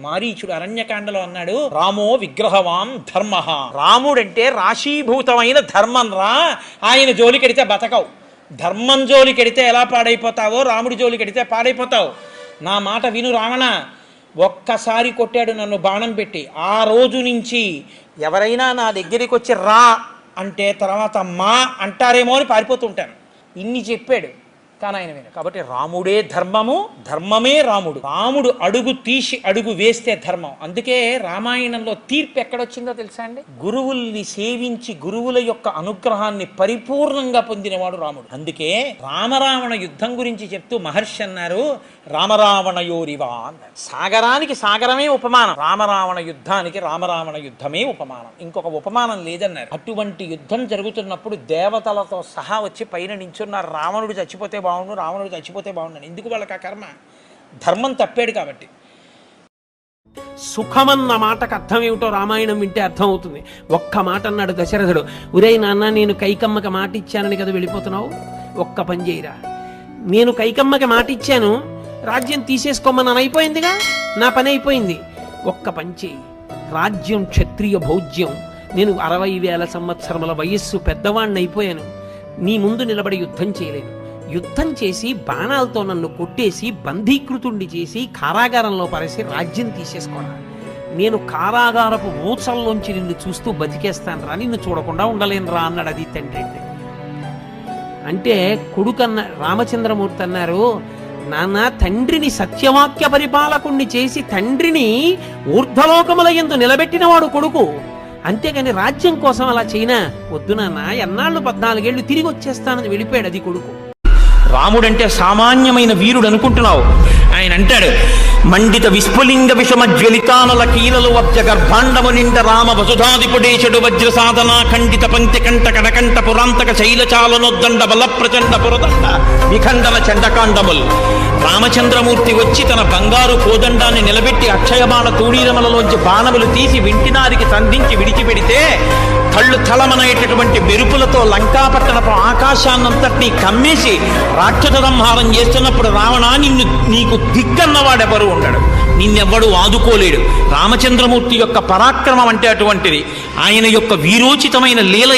మారీచుడు అరణ్యకాండలో అన్నాడు, రామో విగ్రహవాన్ ధర్మ. రాముడంటే రాశీభూతమైన ధర్మం రా. ఆయన జోలికెడితే బతకవు. ధర్మం జోలికెడితే ఎలా పాడైపోతావో రాముడి జోలికెడితే పాడైపోతావు. నా మాట విను రావణ. ఒక్కసారి కొట్టాడు నన్ను బాణం పెట్టి. ఆ రోజు నుంచి ఎవరైనా నా దగ్గరికి వచ్చి రా అంటే తర్వాత మా అంటారేమో అని పారిపోతుంటాను. ఇన్ని చెప్పాడు కానీ ఆయన విన. కాబట్టి రాముడే ధర్మము, ధర్మమే రాముడు. రాముడు అడుగు తీసి అడుగు వేస్తే ధర్మం. అందుకే రామాయణంలో తీర్పు ఎక్కడొచ్చిందో తెలుసా అండి? గురువుల్ని సేవించి గురువుల యొక్క అనుగ్రహాన్ని పరిపూర్ణంగా పొందినవాడు రాముడు. అందుకే రామరావణ యుద్ధం గురించి చెప్తూ మహర్షి అన్నారు, రామరావణయోరివా అన్నారు. సాగరానికి సాగరమే ఉపమానం, రామరావణ యుద్ధానికి రామరావణ యుద్ధమే ఉపమానం. ఇంకొక ఉపమానం లేదన్నారు. అటువంటి యుద్ధం జరుగుతున్నప్పుడు దేవతలతో సహా వచ్చి పైన నించున్నారు. రావణుడు చచ్చిపోతే బాగుండు, రావణుడు చచ్చిపోతే బాగుండని. ఎందుకు వాళ్ళకి ఆ కర్మ? ధర్మం తప్పాడు కాబట్టి. సుఖమన్న మాటకు అర్థం ఏమిటో రామాయణం వింటే అర్థం అవుతుంది. ఒక్క మాట అన్నాడు దశరథుడు, ఒరే నాన్న నేను కైకమ్మకి మాట ఇచ్చానని కదా వెళ్ళిపోతున్నావు, ఒక్క పని చేయరా, నేను కైకమ్మకి మాట ఇచ్చాను, రాజ్యం తీసేసుకోమని అయిపోయిందిగా, నా పని అయిపోయింది, ఒక్క పని చేయి, రాజ్యం క్షత్రియ భోజ్యం, నేను 60,000 సంవత్సరముల వయస్సు పెద్దవాణ్ణి అయిపోయాను, నీ ముందు నిలబడి యుద్ధం చేయలేను, యుద్ధం చేసి బాణాలతో నన్ను కొట్టేసి బంధీకృతుణ్ణి చేసి కారాగారంలో పరేసి రాజ్యం తీసేసుకోరా, నేను కారాగారపు ఊచల్లోంచి నిన్ను చూస్తూ బతికేస్తాను రా, నిన్ను చూడకుండా ఉండలేను రా అన్నాడు. అది తండ్రి అంటే. కొడుకన్న రామచంద్రమూర్తి అన్నారు, నాన్న తండ్రిని సత్యవాక్య పరిపాలకుణ్ణి చేసి తండ్రిని ఊర్ధ్వలోకముల యందు నిలబెట్టిన వాడు కొడుకు, అంతేగాని రాజ్యం కోసం అలా చేయనా, వద్దు నాన్న, ఎన్నాళ్ళు 14 ఏళ్ళు తిరిగి వచ్చేస్తానని వెళ్ళిపోయాడు. అది కొడుకు. రాముడంటే సామాన్యమైన వీరుడు అనుకుంటున్నావు. ఆయన అంటాడు, మండిత విస్ఫులింగ విషమ జ్వలితానల కీలలు వబ్జ గర్భాండము నిండ రామ వసుధాదిపుడేశుడు వజ్ర సాధన ఖండిత పంక్తి కంట కనకంట పురాంతక శైలచాలనొద్దండ బల ప్రచండ పురదండ విఖండన చండకాండములు. రామచంద్రమూర్తి వచ్చి తన బంగారు కోదండాన్ని నిలబెట్టి అక్షయబాణ తూణీరమలలోంచి బాణములు తీసి వింటినారికి సంధించి విడిచిపెడితే కళ్ళు తలమనేటటువంటి మెరుపులతో లంకాపట్టణపు ఆకాశాన్నంతటినీ కమ్మేసి రాక్షస సంహారం చేస్తున్నప్పుడు రావణ నీకు దిగ్గన్నవాడెవరు ఉండడు, నిన్నెవ్వడు ఆదుకోలేడు. రామచంద్రమూర్తి యొక్క పరాక్రమం అంటే అటువంటిది. ఆయన యొక్క వీరోచితమైన లీల